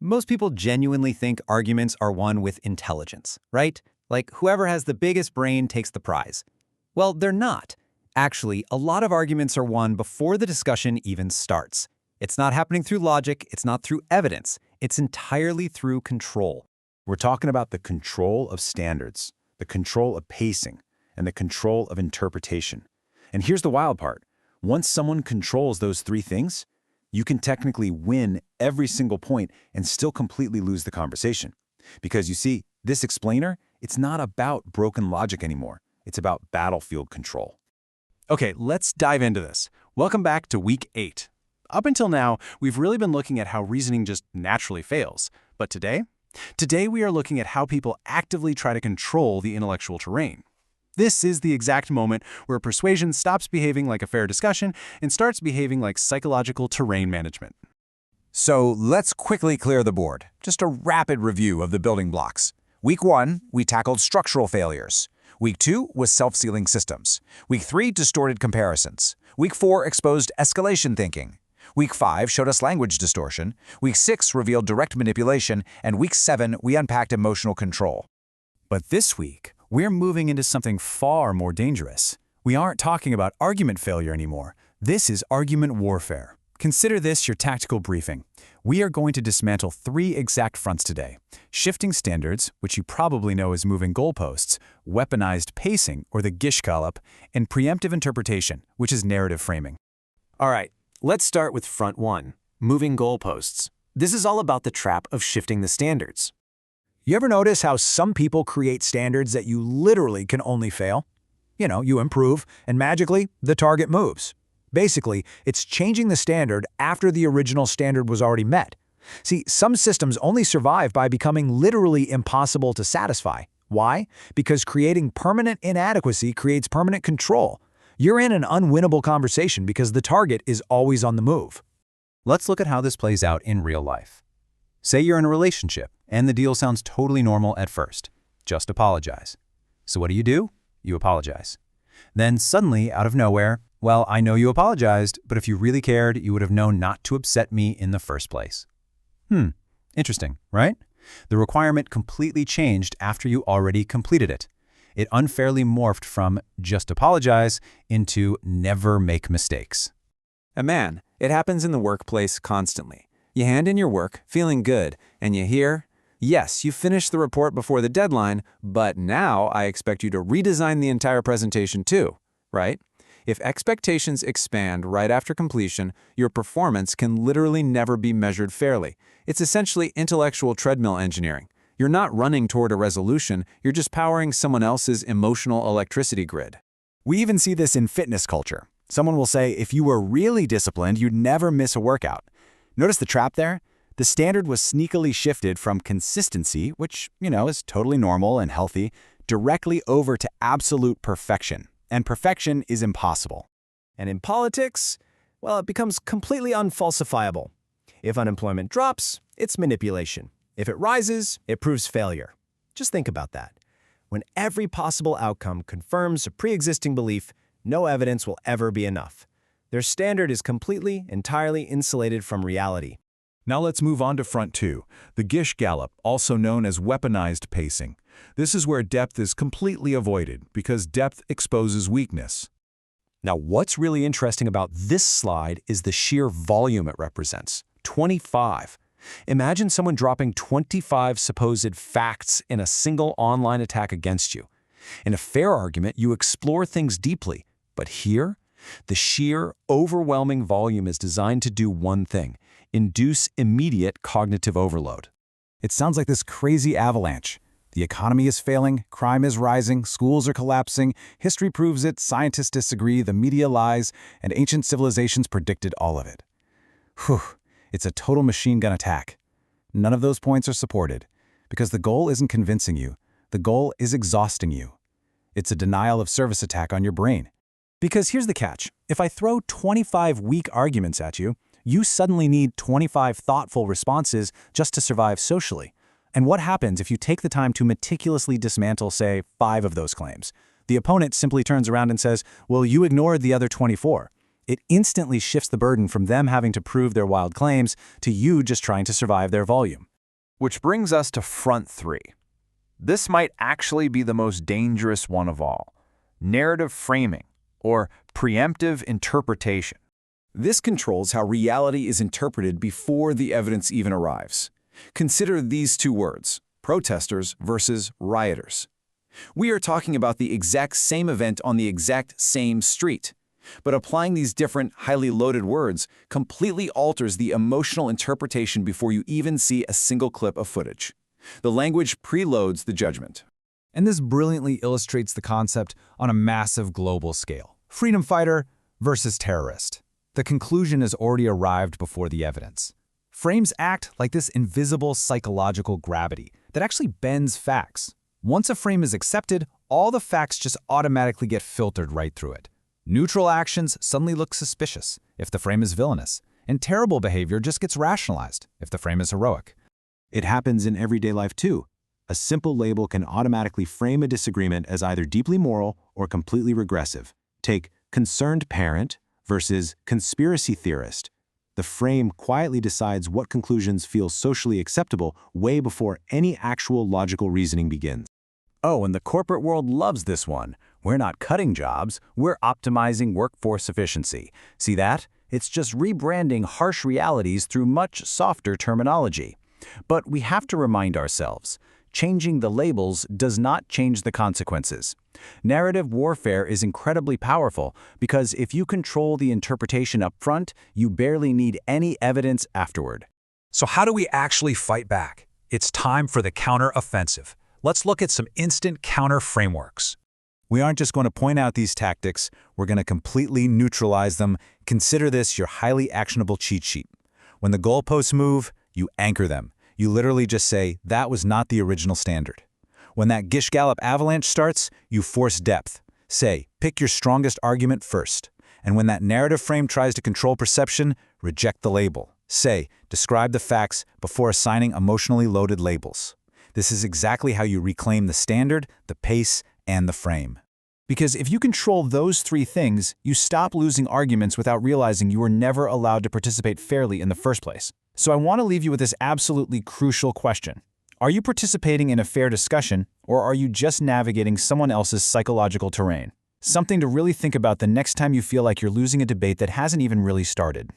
Most people genuinely think arguments are won with intelligence, right? Like whoever has the biggest brain takes the prize. Well, they're not. Actually, a lot of arguments are won before the discussion even starts. It's not happening through logic, it's not through evidence, it's entirely through control. We're talking about the control of standards, the control of pacing, and the control of interpretation. And here's the wild part. Once someone controls those three things, you can technically win every single point and still completely lose the conversation. Because you see, this explainer, it's not about broken logic anymore. It's about battlefield control. Okay, let's dive into this. Welcome back to Week 8. Up until now, we've really been looking at how reasoning just naturally fails. But today we are looking at how people actively try to control the intellectual terrain. This is the exact moment where persuasion stops behaving like a fair discussion and starts behaving like psychological terrain management. So let's quickly clear the board. Just a rapid review of the building blocks. Week 1, we tackled structural failures. Week 2 was self-sealing systems. Week 3, distorted comparisons. Week 4 exposed escalation thinking. Week 5 showed us language distortion. Week 6 revealed direct manipulation. And Week 7, we unpacked emotional control. But this week, we're moving into something far more dangerous. We aren't talking about argument failure anymore. This is argument warfare. Consider this your tactical briefing. We are going to dismantle 3 exact fronts today: shifting standards, which you probably know as moving goalposts, weaponized pacing, or the Gish Gallop, and preemptive interpretation, which is narrative framing. All right, let's start with front 1, moving goalposts. This is all about the trap of shifting the standards. You ever notice how some people create standards that you literally can only fail? You improve, and magically, the target moves. Basically, it's changing the standard after the original standard was already met. See, some systems only survive by becoming literally impossible to satisfy. Why? Because creating permanent inadequacy creates permanent control. You're in an unwinnable conversation because the target is always on the move. Let's look at how this plays out in real life. Say you're in a relationship, and the deal sounds totally normal at first. Just apologize. So what do? You apologize. Then suddenly, out of nowhere, well, I know you apologized, but if you really cared, you would have known not to upset me in the first place. Interesting, right? The requirement completely changed after you already completed it. It unfairly morphed from just apologize into never make mistakes. And man, it happens in the workplace constantly. You hand in your work, feeling good, and you hear, yes, you finished the report before the deadline, but now I expect you to redesign the entire presentation too, right? If expectations expand right after completion, your performance can literally never be measured fairly. It's essentially intellectual treadmill engineering. You're not running toward a resolution, you're just powering someone else's emotional electricity grid. We even see this in fitness culture. Someone will say, if you were really disciplined, you'd never miss a workout. Notice the trap there? The standard was sneakily shifted from consistency, which, is totally normal and healthy, directly over to absolute perfection. And perfection is impossible. And in politics, well, it becomes completely unfalsifiable. If unemployment drops, it's manipulation. If it rises, it proves failure. Just think about that. When every possible outcome confirms a pre-existing belief, no evidence will ever be enough. Their standard is completely, entirely insulated from reality. Now let's move on to front 2, the Gish Gallop, also known as weaponized pacing. This is where depth is completely avoided because depth exposes weakness. Now, what's really interesting about this slide is the sheer volume it represents, 25. Imagine someone dropping 25 supposed facts in a single online attack against you. In a fair argument, you explore things deeply, but here, the sheer, overwhelming volume is designed to do one thing: induce immediate cognitive overload. It sounds like this crazy avalanche. The economy is failing, crime is rising, schools are collapsing, history proves it, scientists disagree, the media lies, and ancient civilizations predicted all of it. Whew, it's a total machine gun attack. None of those points are supported, because the goal isn't convincing you. The goal is exhausting you. It's a denial of service attack on your brain. Because here's the catch. If I throw 25 weak arguments at you, you suddenly need 25 thoughtful responses just to survive socially. And what happens if you take the time to meticulously dismantle, say, 5 of those claims? The opponent simply turns around and says, well, you ignored the other 24. It instantly shifts the burden from them having to prove their wild claims to you just trying to survive their volume. Which brings us to front 3. This might actually be the most dangerous one of all: narrative framing, or preemptive interpretation. This controls how reality is interpreted before the evidence even arrives. Consider these two words: protesters versus rioters. We are talking about the exact same event on the exact same street. But applying these different, highly loaded words completely alters the emotional interpretation before you even see a single clip of footage. The language preloads the judgment. And this brilliantly illustrates the concept on a massive global scale. Freedom fighter versus terrorist. The conclusion has already arrived before the evidence. Frames act like this invisible psychological gravity that actually bends facts. Once a frame is accepted, all the facts just automatically get filtered right through it. Neutral actions suddenly look suspicious if the frame is villainous, and terrible behavior just gets rationalized if the frame is heroic. It happens in everyday life too. A simple label can automatically frame a disagreement as either deeply moral or completely regressive. Take concerned parent versus conspiracy theorist. The frame quietly decides what conclusions feel socially acceptable way before any actual logical reasoning begins. Oh, and the corporate world loves this one. We're not cutting jobs, we're optimizing workforce efficiency. See that? It's just rebranding harsh realities through much softer terminology. But we have to remind ourselves, changing the labels does not change the consequences. Narrative warfare is incredibly powerful because if you control the interpretation up front, you barely need any evidence afterward. So how do we actually fight back? It's time for the counter-offensive. Let's look at some instant counter frameworks. We aren't just going to point out these tactics, we're going to completely neutralize them. Consider this your highly actionable cheat sheet. When the goalposts move, you anchor them. You literally just say, that was not the original standard. When that Gish Gallop avalanche starts, you force depth. Say, pick your strongest argument first. And when that narrative frame tries to control perception, reject the label. Say, describe the facts before assigning emotionally loaded labels. This is exactly how you reclaim the standard, the pace, and the frame. Because if you control those 3 things, you stop losing arguments without realizing you were never allowed to participate fairly in the first place. So I want to leave you with this absolutely crucial question. Are you participating in a fair discussion, or are you just navigating someone else's psychological terrain? Something to really think about the next time you feel like you're losing a debate that hasn't even really started.